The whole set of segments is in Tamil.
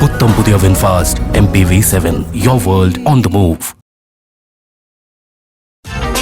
புத்தம் புதிய VinFast MPV7, your world on the move.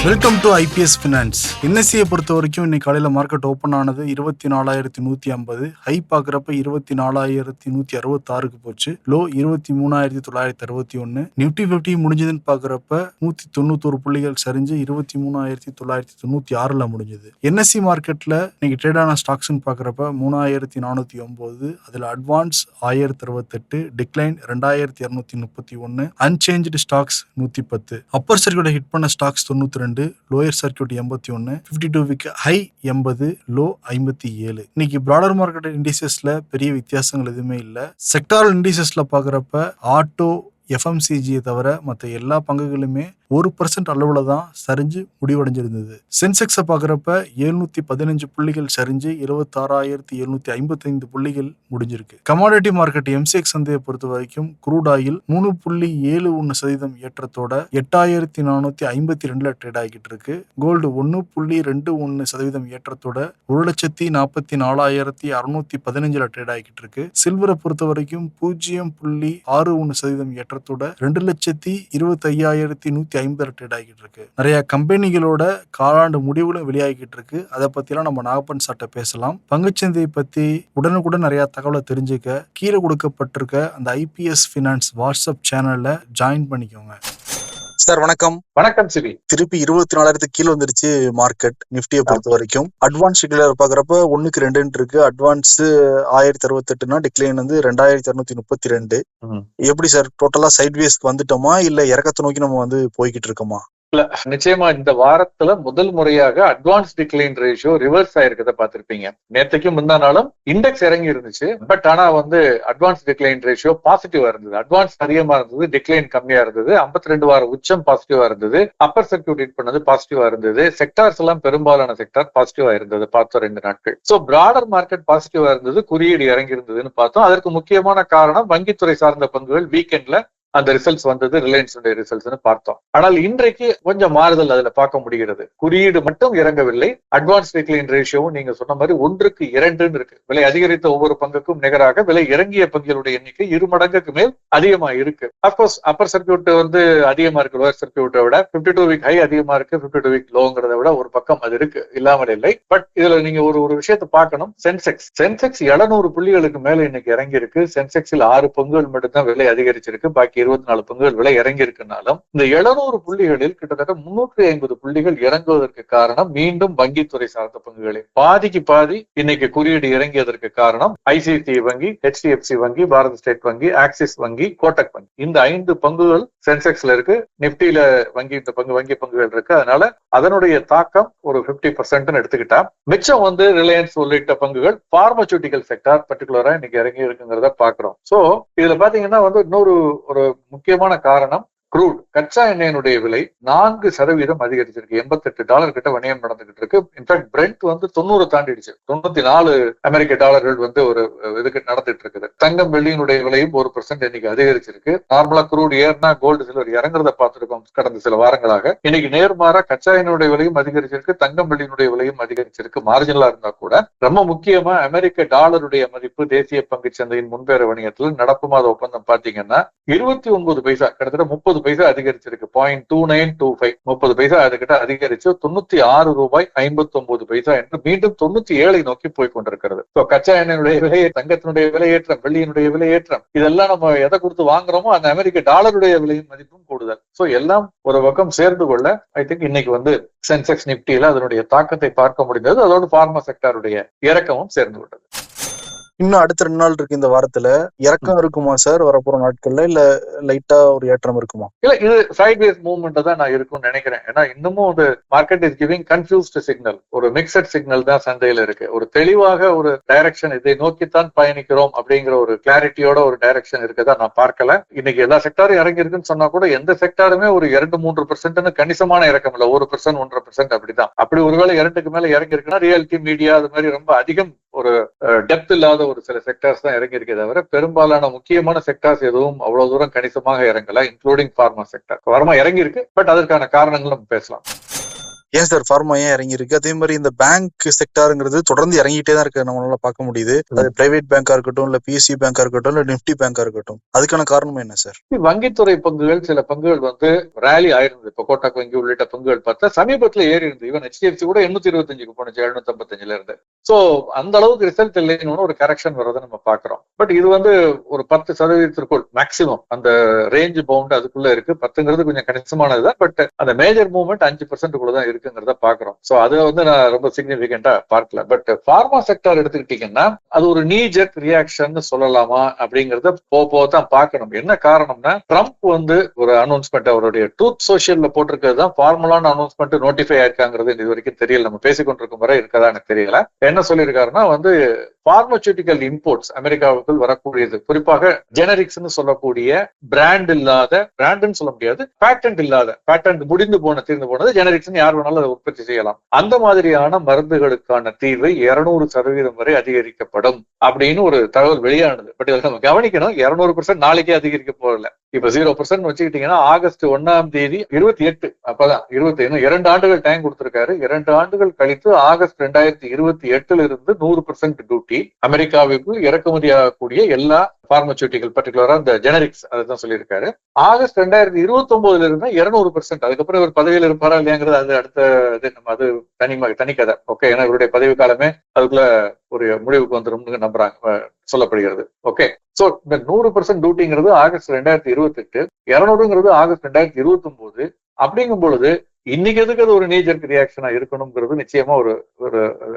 Welcome to IPS finance. என்எஸ்சியை பொறுத்த வரைக்கும் இன்னைக்கு காலையில் மார்க்கெட் ஓப்பன் ஆனது 24,150, ஹை பார்க்குறப்ப 24,166 போச்சு. லோ 23,961. நிஃப்டி 50 முடிஞ்சதுன்னு பார்க்குறப்ப 191 புள்ளிகள் சரிஞ்சு 23,996 முடிஞ்சது. என்எஸ்சி மார்க்கெட்டில் இன்னைக்கு ட்ரேடான ஸ்டாக்ஸ்ன்னு பார்க்குறப்ப 3,409, அதில் advance 1068, decline 2,231, unchanged stocks 110, upper சர்க்கியூட்டை ஹிட் பண்ண stocks 92, lower circuit 81, 52 week high 80, low 57. இன்னைக்கு பிராடர் மார்க்கெட் இண்டிசஸ்ல பெரிய வித்தியாசங்கள் எதுவுமே இல்லை. செக்டாரல் இண்டிசஸ்ல பாக்குறப்ப ஆட்டோ, எஃப்எம்சிஜியை தவிர மற்ற எல்லா பங்குகளுமே 1% அளவுல தான் சரிஞ்சு முடிவடைஞ்சிருந்தது. சென்செக்ஸை பார்க்குறப்ப 715 புள்ளிகள் சரிஞ்சு 26,755 புள்ளிகள் முடிஞ்சிருக்கு. கமாடிட்டி மார்க்கெட் எம்சிஎக்ஸ் சந்தையை பொறுத்த வரைக்கும் குரூட் ஆயில் 3.71% ஏற்றத்தோட 8,452 ட்ரேட் ஆகிட்டு இருக்கு. கோல்டு 1.21% ஏற்றத்தோட 1,44,615 ட்ரேட் ஆகிட்டு இருக்கு. சில்வரை பொறுத்த வரைக்கும் 0.61% ஏற்றத்தோட 2,25,150 ட்ரேட் ஆகிட்டு இருக்கு. நிறைய கம்பெனிகளோட காலாண்டு முடிவுகளும் வெளியாகிட்டு இருக்கு. அதை பத்திலாம் நம்ம நாகப்பன் சார்ட்ட பேசலாம். பங்குச்சந்தையை பத்தி உடனுக்குடன் நிறைய தகவலை தெரிஞ்சுக்க கீழே கொடுக்கப்பட்டிருக்க அந்த ஐபிஎஸ் ஃபினான்ஸ் வாட்ஸ்அப் சேனல்ல ஜாயின் பண்ணிக்கோங்க. சார் வணக்கம். வணக்கம் சிவி. திருப்பி 24,000 கீழே வந்துருச்சு மார்க்கெட் நிஃப்டியை பொறுத்த வரைக்கும். அட்வான்ஸ் டிக்ளேர் பாக்குறப்ப 1-2 இருக்கு. அட்வான்ஸ் 1068, டிக்ளைன் வந்து 2,232. எப்படி சார் டோட்டலா சைட்வேஸ்க்கு வந்துட்டோமா இல்ல இறக்கத்தை நோக்கி நம்ம வந்து போய்கிட்டு இருக்கோமா? இல்ல, நிச்சயமா இந்த வாரத்துல முதல் முறையாக அட்வான்ஸ் டிக்ளைன் ரேஷியோ ரிவர்ஸ் ஆயிருக்கத பாத்திருப்பீங்க. நேற்றுக்கு முந்தா நாளும் இண்டெக்ஸ் இறங்கி இருந்துச்சு. பட் ஆனா வந்து அட்வான்ஸ் டிக்ளைன் ரேஷியோ பாசிட்டிவா இருந்தது. அட்வான்ஸ் அதிகமா இருந்தது, டிக்ளைன் கம்மியா இருந்தது. 52 வார உச்சம் பாசிட்டிவா இருந்தது. அப்பர் சர்க்கியூட் ஹிட் பண்ணது பாசிட்டிவா இருந்தது. செக்டார்ஸ் எல்லாம் பெரும்பாலான செக்டார் பாசிட்டிவா இருந்தது பார்த்தோம் 2 நாட்கள். சோ பிராடர் மார்க்கெட் பாசிட்டிவா இருந்தது, குறியீடு இறங்கி இருந்ததுன்னு பார்த்தோம். அதற்கு முக்கியமான காரணம் வங்கித்துறை சார்ந்த பங்குகள் வீக்கெண்ட்ல அந்த ரிசல்ட்ஸ் வந்தது, ரிலையன்ஸ் ரிசல்ட்ஸ் பார்த்தோம். ஆனால் இன்றைக்கு கொஞ்சம் மாறுதல் அதுல பார்க்க முடிகிறது. குறியீடு மட்டும் இறங்கவில்லை, அட்வான்ஸ் டிக்ளைன் ரேஷியோவும் நீங்க சொன்ன மாதிரி 1:2 இருக்கு. விலை அதிகரித்த ஒவ்வொரு பங்குக்கும் நிகராக விலை இறங்கிய பங்குகளுடைய எண்ணிக்கை 2 மடங்குக்கு மேல் அதிகமா இருக்கு. அப்கோர்ஸ் அப்பர் சர்க்கியூட் வந்து அதிகமா இருக்கு லோயர் சர்க்கியூட்டை விட. 52 வீக் ஹை அதிகமா இருக்கு, 52 வீக் லோங்கிறத விட ஒரு பக்கம் அது இருக்கு, இல்லாமல் இல்லை. பட் இதுல நீங்க ஒரு விஷயத்தை பார்க்கணும். சென்செக்ஸ் 700 புள்ளிகளுக்கு மேல இன்னைக்கு இறங்கி இருக்கு. சென்செக்ஸில் 6 பங்குகள் மட்டும்தான் விலை அதிகரிச்சிருக்கு, பாக்கி 24 பங்குகள் விலை இறங்கி இருக்குனாலும் இந்த 700 புள்ளிகளில் கிட்டத்தட்ட 350 புள்ளிகள் இறங்குவதற்கு காரணம் மீண்டும் வங்கித்துறை சார்ந்த பங்குகளே. பாதிக்கு பாதி இன்னைக்கு குறியீடு இறங்கியதற்கு காரணம் ஐசிஐசிஐ வங்கி, HDFC வங்கி, பாரத ஸ்டேட் வங்கி, ஆக்சிஸ் வங்கி, கோட்டக் வங்கி. இந்த 5 பங்குகள் சென்செக்ஸ்ல இருக்கு. நிப்டியில வங்கி இந்த வங்கி பங்குகள் இருக்கு. அதனால அதனுடைய தாக்கம் ஒரு 50% எடுத்துக்கிட்டா, மிச்சம் வந்து ரிலையன்ஸ் உள்ளிட்ட பங்குகள் பார்மசூட்டிக்கல் செக்டார் பர்டிகுலரா இன்னைக்கு இறங்கி இருக்குங்கிறத பாக்குறோம். சோ இதுல பாத்தீங்கன்னா வந்து இன்னொரு ஒரு முக்கியமான காரணம் குரூட் கச்சா எண்ணெயினுடைய விலை 4% அதிகரிச்சிருக்கு. $88 கிட்ட வணிகம் நடந்துகிட்டு இருக்கு. இன்ஃபேக்ட் பிரெண்ட் வந்து 90 தாண்டிடுச்சு. 94 அமெரிக்க டாலர்கள் வந்து ஒரு இதுக்கு நடந்துட்டு இருக்குது. தங்கம் வெள்ளியினுடைய விலையும் 1% இன்னைக்கு அதிகரிச்சிருக்கு. நார்மலா குரூட் ஏர்னா கோல்டு சில்வர் இறங்குறத பார்த்திருக்கோம் கடந்த சில வாரங்களாக. இன்னைக்கு நேர்மாறா கச்சா எண்ணெயுடைய விலையும் அதிகரிச்சிருக்கு, தங்கம் வெள்ளியினுடைய விலையும் அதிகரிச்சிருக்கு. மார்ஜினலா இருந்தா கூட ரொம்ப முக்கியமா அமெரிக்க டாலருடைய மதிப்பு தேசிய பங்கு சந்தையின் முன்பேற வணிகத்தில் நடப்பு மாத ஒப்பந்தம் பாத்தீங்கன்னா 29 பைசா, கிட்டத்தட்ட 30 பைசா அதிகரிச்சிருக்கு. 0.2925 30 பைசா அதுகிட்ட அதிகரிச்சு $96.59 என்று மீண்டும் 97 நோக்கி போய் கொண்டிருக்கிறது. கச்சா எண்ணெயுடைய விலையை, தங்கத்தினுடைய விலையேற்றம், வெள்ளியினுடைய விலையேற்றம், இதெல்லாம் நம்ம எதை கொடுத்து வாங்குறோமோ அந்த அமெரிக்க டாலருடைய விலையின் மதிப்பும் கூடுதல். சோ எல்லாம் ஒரு பக்கம் சேர்ந்து கொள்ள ஐ திங்க் இன்னைக்கு வந்து சென்செக்ஸ் நிப்டியில அதனுடைய தாக்கத்தை பார்க்க முடிந்தது. அதோடு பார்மா செக்டாருடைய இறக்கமும் சேர்ந்து கொண்டது. இன்னும் அடுத்த 2 நாள் இருக்கு இந்த வாரத்துல. இறக்கம் இருக்குமா சார் வரப்போற நாட்கள்ல, இல்ல லைட்டா ஒரு ஏற்றம் இருக்குமா? இல்ல, இது சைட்வேஸ் மூவ்மெண்ட் தான் நான் இருக்கும்னு நினைக்கிறேன். ஏன்னா இன்னமும் ஒரு market is giving confused signal, ஒரு மிக்சட் சிக்னல் தான் சந்தையில இருக்கு. ஒரு தெளிவாக ஒரு டைரக்ஷன் இதை நோக்கித்தான் பயணிக்கிறோம் அப்படிங்கிற ஒரு கிளாரிட்டியோட ஒரு டைரக்ஷன் இருக்கதா நான் பார்க்கல. இன்னைக்கு எல்லா செக்டாரும் இறங்கி இருக்குன்னு சொன்னா கூட எந்த செக்டாருமே ஒரு 2-3% கணிசமான இறக்கம் இல்ல, 1% 1.5% அப்படிதான். அப்படி ஒருவேளை 2க்கு மேல இறங்கி இருக்குன்னா ரியாலிட்டி மீடியா அது மாதிரி ரொம்ப அதிகம் ஒரு டெப்த் இல்லாத ஒரு சில செக்டார்ஸ் தான் இறங்கி இருக்கே தவிர பெரும்பாலான முக்கியமான செக்டார்ஸ் எதுவும் அவ்வளவு தூரம் கணிசமாக இறங்கல, இன்க்ளூடிங் பார்மா செக்டார். பார்மா இறங்கி இருக்கு, பட் அதற்கான காரணங்கள் நம்ம பேசலாம். ஏன் சார் ஃபார்மா ஏன் இறங்கி இருக்கு? அதே மாதிரி இந்த பேங்க் செக்டாருங்கிறது தொடர்ந்து இறங்கிட்டே தான் இருக்கு, நம்மளால பார்க்க முடியுது. அது பிரைவேட் பேங்கா இருக்கட்டும், இல்ல பிஎஸ்சி பேங்கா இருக்கட்டும், இல்ல நிப்டி பேங்கா இருக்கட்டும், அதுக்கான காரணம் என்ன சார்? வங்கித்துறை பங்குகள், சில பங்குகள் வந்து ரேலி ஆயிருந்தது. இப்போ கோட்டாக் வங்கி உள்ளிட்ட பங்குகள் பார்த்தா சமீபத்துல ஏறி இருந்தது. ஈவன் HDFC கூட 825க்கு போனுச்சு 755ல இருந்து. சோ அந்த அளவுக்கு ரிசல்ட் இல்லைன்னு ஒரு கரெக்ஷன் வரதை நம்ம பாக்குறோம். பட் இது வந்து ஒரு 10% மேக்சிமம் அந்த ரேஞ்ச் பவுண்ட் அதுக்குள்ள இருக்கு. 10ங்கிறது கொஞ்சம் கணிசமானதுதான். பட் அந்த மேஜர் மூவ்மெண்ட் 5% தான் இருக்குங்கிறத பாக்குறோம். சோ அதை வந்து நான் ரொம்ப சிக்னிபிகண்டா பார்க்கல. பட் ஃபார்மா செக்டார் எடுத்துக்கிட்டீங்கன்னா அது ஒரு நீ ஜெட் ரியாக்ஷன் சொல்லலாமா அப்படிங்கறத போதான் பார்க்கணும். என்ன காரணம்னா, ட்ரம்ப் வந்து ஒரு அனௌன்ஸ்மெண்ட் அவருடைய ட்ரூத் சோஷியல்ல போட்டிருக்கிறது தான் ஃபார்முலான அனௌன்ஸ்மெண்ட் நோட்டிஃபை ஆயிருக்காங்கிறது இது வரைக்கும் தெரியல. நம்ம பேசிக்கொண்டிருக்கும் வரை இருக்கதா எனக்கு தெரியல. என்ன சொல்லியிருக்காருன்னா வந்து பார்மசூட்டிக்கல் இம்போர்ட்ஸ் அமெரிக்காவுக்குள் வரக்கூடியது, குறிப்பாக ஜெனரிக்ஸ்னு சொல்லக்கூடிய பிராண்டுன்னு சொல்ல முடியாது, பேட்டன்ட் இல்லாத, பேட்டன்ட் முடிந்து தீர்ந்து போனது ஜெனரிக்ஸ் யார் வேணாலும் அதை உற்பத்தி செய்யலாம். அந்த மாதிரியான மருந்துகளுக்கான தீர்வை 200% வரை அதிகரிக்கப்படும் அப்படின்னு ஒரு தகவல் வெளியானது. பட் இதை நம்ம கவனிக்கணும், 200% நாளைக்கே அதிகரிக்க போகல. இப்ப 0% வச்சுக்கிட்டீங்கன்னா ஆகஸ்ட் 1 28 அப்பதான் 2 ஆண்டுகள் டைம் கொடுத்திருக்காரு. 2 ஆண்டுகள் கழித்து ஆகஸ்ட் 2028 இருந்து 100% டியூட்டி அமெரிக்காவுக்கு இறக்குமதி ஆகக்கூடிய எல்லா பார்மசூட்டிக்கல், பர்டிகுலரா இந்த ஜெனரிக்ஸ் அதான் சொல்லியிருக்காரு. ஆகஸ்ட் 2029 இருந்து 200%. அதுக்கப்புறம் இவர் பதவியில் இருப்பாரா இல்லையாங்கிறது அது அடுத்த நம்ம அது தனி கதை. ஓகே, ஏன்னா இவருடைய பதவி காலமே அதுக்குள்ள ஒரு முடிவுக்கு வந்துடும் நம்புறாங்க, சொல்லப்படுகிறது. ஓகே, சோ இந்த 100% டியூட்டிங்கிறது ஆகஸ்ட் 2028, 200ங்கிறது ஆகஸ்ட் 2029. அப்படிங்கும் பொழுது இன்னைக்கு எதுக்கு அது ஒரு நீஜர்க் ரியாக்ஷனா இருக்கணும்ங்கிறது நிச்சயமா ஒரு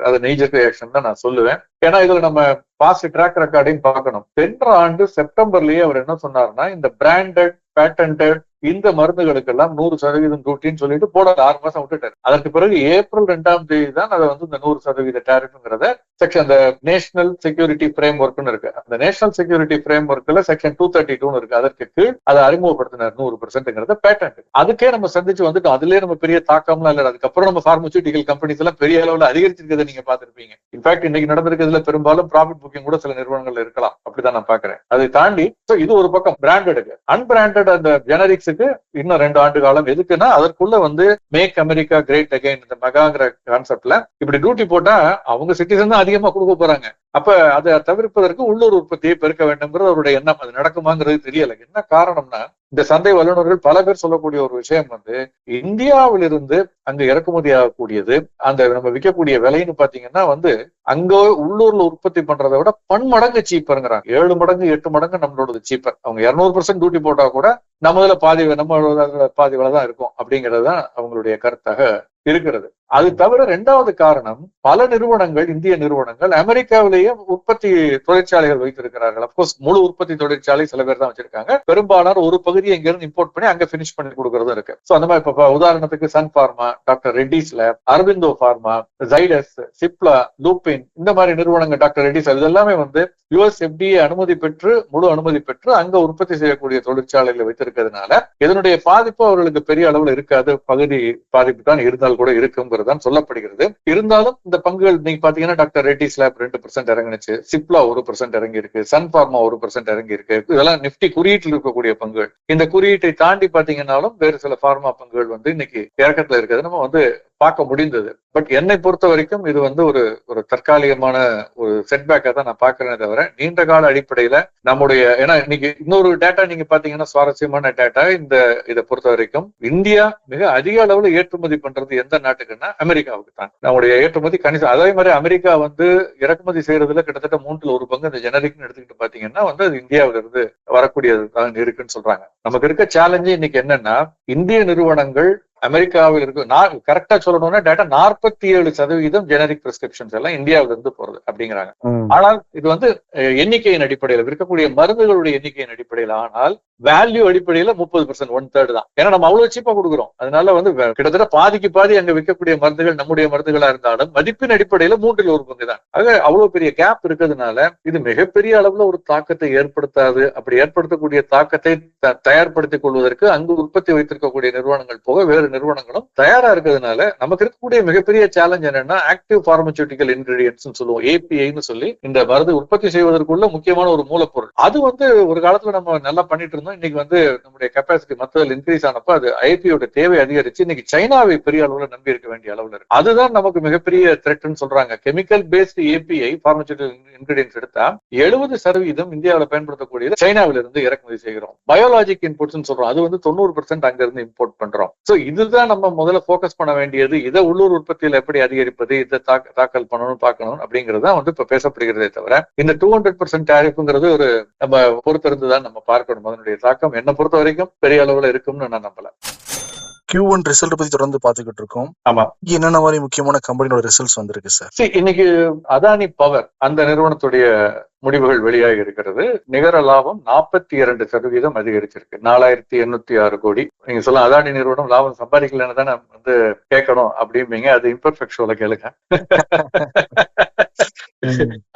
அது நீஜர்க் ரியாக்ஷன் தான் நான் சொல்லுவேன். ஏன்னா இதுல நம்ம பாஸ்ட் ட்ராக் ரெக்கார்டையும் பார்க்கணும். சென்ற ஆண்டு செப்டம்பர்லயே அவர் என்ன சொன்னாருன்னா, இந்த பிராண்டட், பேட்டன்டட் இந்த மருந்துகளுக்கெல்லாம் 100% டியூட்டின்னு சொல்லிட்டு போட 6 மாசம் விட்டுட்டாரு. அதற்கு பிறகு ஏப்ரல் 2 தான் அதை வந்து இந்த 100% டேரிஃப்ங்கிறத செக்ஷன் அந்த நேஷனல் செக்யூரிட்டி ஃப்ரேம் ஒர்க்னு இருக்கு. அந்த நேஷனல் செக்யூரிட்டி ஃப்ரேம் ஒர்க்ல செக்ஷன் 232 இருக்கு. அதற்கு கீழ் அதை அறிமுகப்படுத்தினார் 100%ங்கிறத பேட்டன்ட். அதுக்கே நம்ம சந்திச்சு வந்துட்டோம். அதுலயே நம்ம பெரிய தாக்கம்லாம் இல்லை. அதுக்கப்புறம் நம்ம பார்மசூட்டிக்கல் கம்பெனிஸ் எல்லாம் பெரிய அளவுல அதிகரிச்சிருக்கிறத நீங்க பாத்திருப்பீங்க. இன்ஃபேக்ட் இன்னைக்கு நடந்திருக்கிறதுல பெரும்பாலும் ப்ராஃபிட் புக்கிங் கூட சில நிறுவனங்கள் இருக்கலாம். அப்படிதான் நான் பாக்குறேன். அதை தாண்டி இது ஒரு பக்கம் பிராண்டடுக்கு. அன்பிராண்டட் அந்த ஜெனரிக்ஸுக்கு இன்னும் 2 ஆண்டு காலம். எதுக்குன்னா அதற்குள்ள வந்து மேக் அமெரிக்கா கிரேட் அகைன் இந்த மெகாங்கிற கான்செப்ட்ல இப்படி டியூட்டி போட்டா அவங்க சிட்டிசன் தான் அதிகமா கொடுக்க போறாங்க. அப்ப அதை தவிர்ப்பதற்கு உள்ளூர் உற்பத்தியை பெருக்க வேண்டும்ங்கிறது அவருடைய எண்ணம். அது நடக்குமாங்கிறது தெரியல. என்ன காரணம்னா, இந்த சந்தை வல்லுநர்கள் பல பேர் சொல்லக்கூடிய ஒரு விஷயம் வந்து, இந்தியாவிலிருந்து அங்க இறக்குமதி ஆகக்கூடியது அந்த நம்ம விற்கக்கூடிய விலைன்னு பாத்தீங்கன்னா வந்து அங்க உள்ளூர்ல உற்பத்தி பண்றதை விட 10 மடங்கு சீப்பருங்கிறாங்க. 7 மடங்கு 8 மடங்கு நம்மளோட சீப்பர். அவங்க 200% டியூட்டி போட்டா கூட நம்மள பாதி விலை தான் இருக்கும் அப்படிங்கறதுதான் அவங்களுடைய கருத்தாக இருக்கிறது. அது தவிர 2வது காரணம், பல நிறுவனங்கள், இந்திய நிறுவனங்கள் அமெரிக்காவிலேயே உற்பத்தி தொழிற்சாலைகள் வைத்திருக்கிறார்கள். அப்கோர்ஸ் முழு உற்பத்தி தொழிற்சாலை சில பேர் தான் வச்சிருக்காங்க. பெரும்பாலான ஒரு பகுதியை இங்க இருந்து இம்போர்ட் பண்ணி அங்க பினிஷ் பண்ணி கொடுக்கறதும் இருக்கு. சோ அந்த மாதிரி இப்ப உதாரணத்துக்கு சன் பார்மா, டாக்டர் ரெட்டிஸ் லேப், அரவிந்தோ பார்மா, ஜைடஸ், சிப்லா, லூபின் இந்த மாதிரி நிறுவனங்கள், டாக்டர் ரெட்டிஸ், இதெல்லாமே வந்து US FDA அனுமதி பெற்று, முழு அனுமதி பெற்று அங்க உற்பத்தி செய்யக்கூடிய தொழிற்சாலைகளை வைத்திருக்கிறதுனால இதனுடைய பாதிப்பு அவர்களுக்கு பெரிய அளவுல இருக்காது. பகுதி பாதிப்பு தான் இருந்தால் கூட இருக்குங்கிறதான் சொல்லப்படுகிறது. இருந்தாலும் இந்த பங்குகள் நீங்க பாத்தீங்கன்னா டாக்டர் ரெட்டிஸ் லேப் 2% இறங்கினுச்சு, சிப்லா 1% இறங்கி இருக்கு, சன் பார்மா 1% இறங்கி இருக்கு. இதெல்லாம் நிப்டி குறியீட்டில் இருக்கக்கூடிய பங்குகள். இந்த குறியீட்டை தாண்டி பாத்தீங்கன்னாலும் வேறு சில பார்மா பங்குகள் வந்து இன்னைக்கு இறக்கத்துல இருக்கிறது நம்ம வந்து பார்க்க முடிந்தது. பட் என்னை பொறுத்த வரைக்கும் இது வந்து ஒரு தற்காலிகமான ஒரு செட்பேக்கா தான் நான் பாக்குறேனே தவிர, நீண்ட கால அடிப்படையில நம்முடைய, ஏன்னா இன்னைக்கு இன்னொரு டேட்டா நீங்க பாத்தீங்கன்னா சுவாரஸ்யமான டேட்டா, இதை பொறுத்த வரைக்கும் இந்தியா மிக அதிக அளவுல ஏற்றுமதி பண்றது எந்த நாட்டுக்குன்னா அமெரிக்காவுக்கு தான். நம்முடைய ஏற்றுமதி கணிசம். அதே மாதிரி அமெரிக்கா வந்து இறக்குமதி செய்யறதுல கிட்டத்தட்ட 1/3 பங்கு இந்த ஜெனரிக்னு எடுத்துக்கிட்டு பாத்தீங்கன்னா வந்து அது இந்தியாவில இருந்து வரக்கூடியது தான் இருக்குன்னு சொல்றாங்க. நமக்கு இருக்க சேலஞ்சு இன்னைக்கு என்னன்னா, இந்திய நிறுவனங்கள் அமெரிக்காவில் இருக்கு. கரெக்டா சொல்லணும்னா டேட்டா 47% ஜெனரிக் பிரிஸ்கிரிப்ஷன்ஸ் எல்லாம் இந்தியாவில இருந்து போறது அப்படிங்கிறாங்க. ஆனால் இது வந்து எண்ணிக்கையின் அடிப்படையில் விற்கக்கூடிய மருந்துகளுடைய எண்ணிக்கையின் அடிப்படையில், ஆனால் வேல்யூ அடிப்படையில 30%, 1/3 தான். ஏன்னா நம்ம அவ்வளவு சீப்பா கொடுக்குறோம். அதனால வந்து கிட்டத்தட்ட பாதிக்கு பாதி அங்க விற்கக்கூடிய மருந்துகள் நம்முடைய மருந்துகளா இருந்தாலும் மதிப்பின் அடிப்படையில 1/3 பங்கு தான். ஆக அவ்வளவு பெரிய கேப் இருக்கிறதுனால இது மிகப்பெரிய அளவுல ஒரு தாக்கத்தை ஏற்படுத்தாது. அப்படி ஏற்படுத்தக்கூடிய தாக்கத்தை தயார்படுத்திக் கொள்வதற்கு அங்கு உற்பத்தி வைத்திருக்கக்கூடிய நிறுவனங்கள் போக வேறு நிறுவனங்களும் தயாரா இருக்கிறதுனால நமக்கு இருக்கக்கூடிய மிகப்பெரிய சேலஞ்ச் என்னன்னா, ஆக்டிவ் பார்மசூட்டிக்கல் இன்கிரீடியன்ட்ஸ் சொல்லுவோம், APIன்னு சொல்லி இந்த மருந்து உற்பத்தி செய்வதற்குள்ள முக்கியமான ஒரு மூலப்பொருள். அது வந்து ஒரு காலத்துல நம்ம நல்லா பண்ணிட்டு இருந்தோம். இருந்தோம். இன்னைக்கு வந்து நம்முடைய கெப்பாசிட்டி மற்றதில் இன்க்ரீஸ் ஆனப்போ அது ஐபியோட தேவை அதிகரிச்சு இன்னைக்கு சைனாவை பெரிய அளவுல நம்பி இருக்க வேண்டிய அளவுல இருக்கு. அதுதான் நமக்கு மிகப்பெரிய த்ரெட்னு சொல்றாங்க. கெமிக்கல் பேஸ்ட் ஏபிஐ பார்மசூட்டிகல் இன்கிரீடியன்ஸ் எடுத்தா 70% இந்தியாவில் பயன்படுத்தக்கூடியது சைனாவில இருந்து இறக்குமதி செய்கிறோம். பயோலாஜிக் இன்புட்ஸ் சொல்றோம், அது வந்து 90% அங்க இருந்து இம்போர்ட் பண்றோம். சோ இதுதான் நம்ம முதல்ல போக்கஸ் பண்ண வேண்டியது. இதை உள்ளூர் உற்பத்தியில எப்படி அதிகரிப்பது, இதை தாக்கல் பண்ணணும் பார்க்கணும் அப்படிங்கறதுதான் வந்து இப்ப பேசப்படுகிறதே தவிர இந்த 200% டேரிஃப்ங்கிறது ஒரு நம்ம பொறுத்திருந்துதான் நம்ம பார்க்கணும். அதனுடைய தாக்கம் என்ன பொறுத்த வரைக்கும் பெரிய அளவுல இருக்கும்னு நான் நம்பல. Q1 ரிசல்ட் பத்தி தொடர்ந்து பாத்துக்கிட்டு இருக்கோம். ஆமா, என்னென்ன மாதிரி முக்கியமான கம்பெனியோட ரிசல்ட்ஸ் வந்திருக்கு சார்? இன்னைக்கு அதானி பவர் அந்த நிறுவனத்துடைய முடிவுகள் வெளியாகி இருக்கிறது. நிகர லாபம் 42% அதிகரிச்சிருக்கு. 4806 கோடி. நீங்க சொல்ல அதானி நிறுவனம் லாபம் சம்பாதிக்கலன்னு தான் வந்து கேட்கணும் அப்படிம்பீங்க. அது இம்பர்ஃபெக்ட் ஷோல கேளுங்க.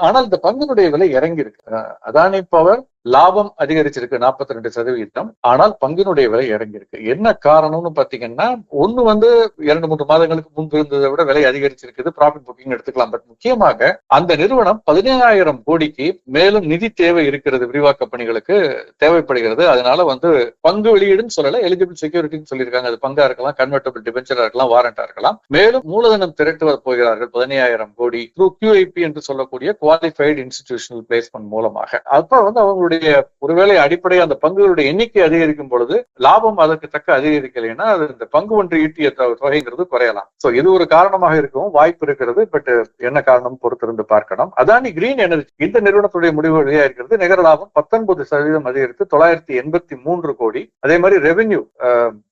ஆனால் இந்த பங்கினுடைய விலை இறங்கி இருக்கு. அதானி பவர் லாபம் அதிகரிச்சிருக்கு 42%. ஆனால் பங்கினுடைய விலை இறங்கி இருக்கு. என்ன காரணம்னு பாத்தீங்கன்னா, ஒண்ணு வந்து 2-3 மாதங்களுக்கு முன்பு இருந்ததை விட விலை அதிகரிச்சிருக்குது. ப்ராஃபிட் புக்கிங் எடுத்துக்கலாம். பட் முக்கியமாக அந்த நிறுவனம் 17,000 கோடிக்கு மேலும் நிதி தேவை இருக்கிறது. விரிவாக்க பணிகளுக்கு தேவைப்படுகிறது. அதனால வந்து பங்கு வெளியீடுன்னு சொல்லல, எலிஜிபிள் செக்யூரிட்டின்னு சொல்லியிருக்காங்க. அது பங்கா இருக்கலாம், கன்வெர்டபிள் டிபென்ச்சரா இருக்கலாம், வாரண்டா இருக்கலாம். மேலும் மூலதனம் திரட்டு போகிறார்கள் 17,000 கோடி த்ரூ QIP என்று சொல்லக்கூடிய குவாலிஃபைடு இன்ஸ்டிடியூஷனல் பிளேஸ்மெண்ட் மூலமாக. அப்ப வந்து அவங்களுடைய ஒருவேளை அடிப்படையாக அந்த பங்குகளுடைய எண்ணிக்கை அதிகரிக்கும் பொழுது லாபம் அதற்கு தக்க அதிகரிக்கலைன்னா அது இந்த பங்கு ஒன்று ஈட்டிய தொகைங்கிறது குறையலாம். சோ இது ஒரு காரணமாக இருக்கவும் வாய்ப்பு இருக்கிறது. பட் என்ன காரணம் பொறுத்திருந்து பார்க்கணும். அதானி கிரீன் எனர்ஜி இந்த நிறுவனத்துடைய முடிவு வெளியா இருக்கிறது. நிகர லாபம் 19% அதிகரித்து 983 கோடி. அதே மாதிரி ரெவென்யூ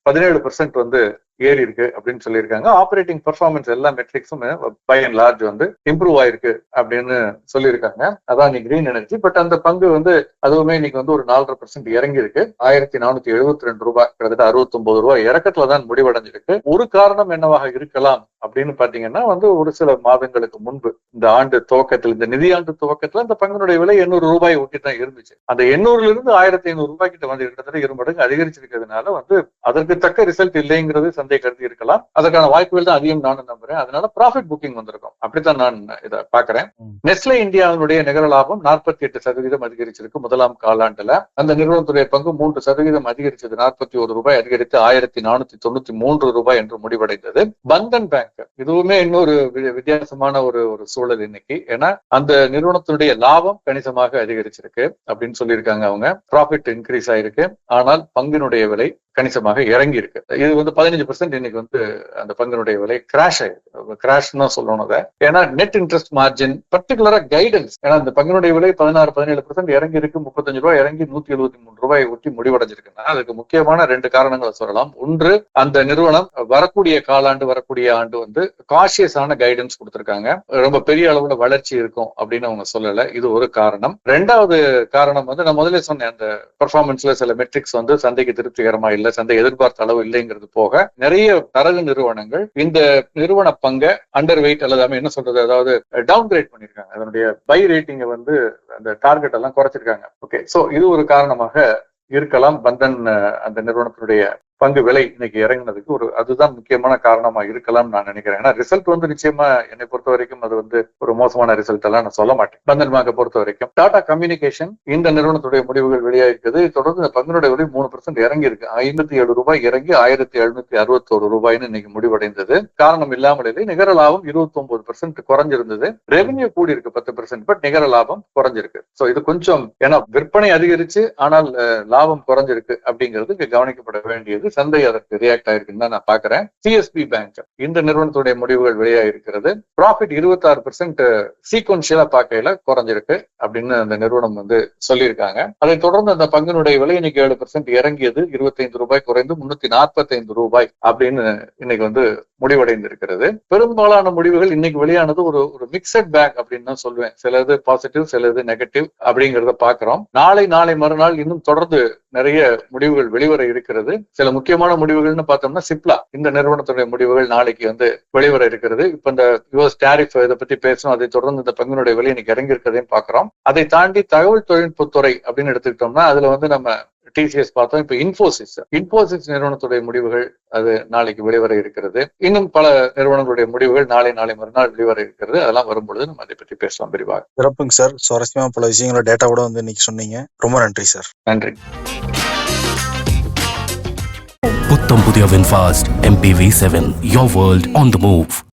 17% வந்து ஏறி இருக்கு அப்படின்னு சொல்லியிருக்காங்க. ஆபரேட்டிங் பெர்ஃபார்மன்ஸ் எல்லா மெட்ரிக்ஸும் பை அண்ட் லார்ஜ் வந்து இம்ப்ரூவ் ஆயிருக்கு அப்படின்னு சொல்லியிருக்காங்க. அதான் நீ கிரீன் எனர்ஜி. பட் அந்த பங்கு வந்து அதுவுமே இன்னைக்கு வந்து ஒரு 4.5% இறங்கி இருக்கு. 1472 ரூபாய், கிட்டத்தட்ட 69 ரூபாய் இறக்கத்துல தான் முடிவடைஞ்சிருக்கு. ஒரு காரணம் என்னவாக இருக்கலாம் அப்படின்னு பாத்தீங்கன்னா வந்து ஒரு சில மாதங்களுக்கு முன்பு இந்த ஆண்டு துவக்கத்தில், இந்த நிதியாண்டு துவக்கத்துல இந்த பங்கினுடைய விலை 800 ரூபாய் ஒட்டி தான் இருந்துச்சு. அந்த 800 இருந்து 1500 ரூபாய் கிட்ட வந்து கிட்டத்தட்ட 2 மடங்கு அதிகரிச்சிருக்கிறதுனால வந்து அதற்கு தக்க ரிசல்ட் இல்லைங்கிறது சந்தை கருதி இருக்கலாம். அதற்கான வாய்ப்புகள் தான் அதிகம் நானும் நம்புறேன். அதனால ப்ராஃபிட் புக்கிங் வந்திருக்கும். அப்படித்தான் நான் இதை பாக்குறேன். நெஸ்லே இந்தியாவினுடைய நிகர லாபம் 48% அதிகரிச்சிருக்கு முதலாம் காலாண்டுல. அந்த நிறுவனத்துடைய பங்கு 3% அதிகரிச்சது. 41 ரூபாய் அதிகரித்து 1493 ரூபாய் என்று முடிவடைந்தது. பந்தன் பேங்க் இதுவுமே இன்னொரு வித்தியாசமான ஒரு சூழல் இன்னைக்கு. ஏன்னா அந்த நிறுவனத்தினுடைய லாபம் கணிசமாக அதிகரிச்சிருக்கு அப்படின்னு சொல்லியிருக்காங்க. அவங்க ப்ராஃபிட் இன்க்ரீஸ் ஆயிருக்கு. ஆனால் பங்கினுடைய விலை கணிசமாக இறங்கி இருக்கு. இது வந்து 15% இன்னைக்கு வந்து அந்த பங்கினுடைய விலை கிராஷ் ஆயிருக்கு. கிராஷ் தான் சொல்லணும் அதை. ஏன்னா நெட் இன்ட்ரெஸ்ட் மார்ஜின் பர்டிகுலரா கைடன்ஸ், ஏன்னா அந்த பங்கினுடைய விலை 16-17% இறங்கி இருக்கு. 35 ரூபாய் இறங்கி 173 ரூபாய் ஒட்டி முடிவடைஞ்சிருக்குன்னா அதுக்கு முக்கியமான 2 காரணங்களை சொல்லலாம். ஒன்று, அந்த நிறுவனம் வரக்கூடிய காலாண்டு வரக்கூடிய ஆண்டு வந்து காஷியஸான கைடன்ஸ் கொடுத்திருக்காங்க. ரொம்ப பெரிய அளவுல வளர்ச்சி இருக்கும் அப்படின்னு அவங்க சொல்லல. இது ஒரு காரணம். 2வது காரணம் வந்து நான் முதல்ல சொன்னேன், அந்த பெர்ஃபார்மன்ஸ்ல சில மெட்ரிக்ஸ் வந்து சந்தைக்கு திருப்திகரமா இல்ல, சந்தை எதிர்பார்த்த அளவு இல்லைங்கிறது போக நிறைய தரகு நிறுவனங்கள் இந்த நிறுவன பங்கை அண்டர் வெயிட் அல்லது என்ன சொல்றது, அதாவது டவுன் கிரேட் பண்ணிருக்காங்க. அதனுடைய பை ரேட்டிங்கை வந்து அந்த டார்கெட் எல்லாம் குறைச்சிருக்காங்க. ஓகே, சோ இது ஒரு காரணமாக இருக்கலாம். பந்தன் அந்த நிறுவனத்தினுடைய பங்கு விலை இன்னைக்கு இறங்கினதுக்கு அதுதான் முக்கியமான காரணமா இருக்கலாம் நான் நினைக்கிறேன். ஏன்னா ரிசல்ட் வந்து நிச்சயமா என்னை பொறுத்த வரைக்கும் அது வந்து ஒரு மோசமான ரிசல்ட் எல்லாம் நான் சொல்ல மாட்டேன். பந்தன் பேங்கை பொறுத்த வரைக்கும் டாடா கம்யூனிகேஷன் இந்த நிறுவனத்துடைய முடிவுகள் வெளியாயிருக்குது. தொடர்ந்து இந்த பங்கினுடைய விலை 3% இறங்கி இருக்கு. 57 ரூபாய் இறங்கி 1761 ரூபாய்னு இன்னைக்கு முடிவடைந்தது. காரணம் இல்லாமல் இல்லை. நிகர லாபம் 29% குறைஞ்சிருந்தது. ரெவென்யூ கூடி இருக்கு 10%, பட் நிகர லாபம் குறைஞ்சிருக்கு. சோ இது கொஞ்சம், ஏன்னா விற்பனை அதிகரிச்சு ஆனால் லாபம் குறைஞ்சிருக்கு அப்படிங்கிறது இங்க கவனிக்கப்பட வேண்டியது. சந்தை அதற்கு ரியாக்ட் ஆயிருக்குன்னு தான் நான் பாக்குறேன். சிஎஸ்பி பேங்க் இந்த நிறுவனத்துடைய முடிவுகள் வெளியாயிருக்கிறது. ப்ராஃபிட் 26% சீக்வன்ஷியலா பார்க்கையில குறைஞ்சிருக்கு அப்படின்னு அந்த நிறுவனம் வந்து சொல்லியிருக்காங்க. அதை தொடர்ந்து அந்த பங்கினுடைய விலை இன்னைக்கு 7% இறங்கியது. 25 ரூபாய் குறைந்து 345 ரூபாய் அப்படின்னு இன்னைக்கு வந்து முடிவடைந்திருக்கிறது. பெரும்பாலான முடிவுகள் இன்னைக்கு வெளியானது ஒரு மிக்சட் பேக் அப்படின்னு தான் சொல்லுவேன். சிலது பாசிட்டிவ், சிலது நெகட்டிவ் அப்படிங்கிறத பாக்குறோம். நாளை மறுநாள் இன்னும் தொடர்ந்து நிறைய முடிவுகள் வெளிவர இருக்கிறது. சில முக்கியமான முடிவுகள்னு பார்த்தோம்னா சிப்லா இந்த நிறுவனத்துடைய முடிவுகள் நாளைக்கு வந்து வெளிவர இருக்கிறது. இப்ப இந்த யுஎஸ் டாரிஃப் இதை பத்தி பேசணும். அதை தொடர்ந்து இந்த பங்கினுடைய விலை இன்னைக்கு இறங்கி இருக்கிறதையும் பாக்குறோம். அதை தாண்டி தகவல் தொழில்நுட்பத்துறை அப்படின்னு எடுத்துக்கிட்டோம்னா அதுல வந்து நம்ம டிசிஎஸ் பார்த்தோம். இப்ப இன்ஃபோசிஸ் நிறுவனத்துடைய முடிவுகள் அது நாளைக்கு வெளிவர இருக்கிறது. இன்னும் பல நிறுவனங்களுடைய முடிவுகள் நாளை மறுநாள் வெளிவர இருக்கிறது. அதெல்லாம் வரும்பொழுது நம்ம அதை பற்றி பேசலாம் விரிவாக. சிறப்புங்க சார். சுவாரஸ்யமா பல விஷயங்களோட டேட்டாவோட வந்து இன்னைக்கு சொன்னீங்க. ரொம்ப நன்றி சார். நன்றி. புத்தம் புதிய VinFast MPV7, your world on the move.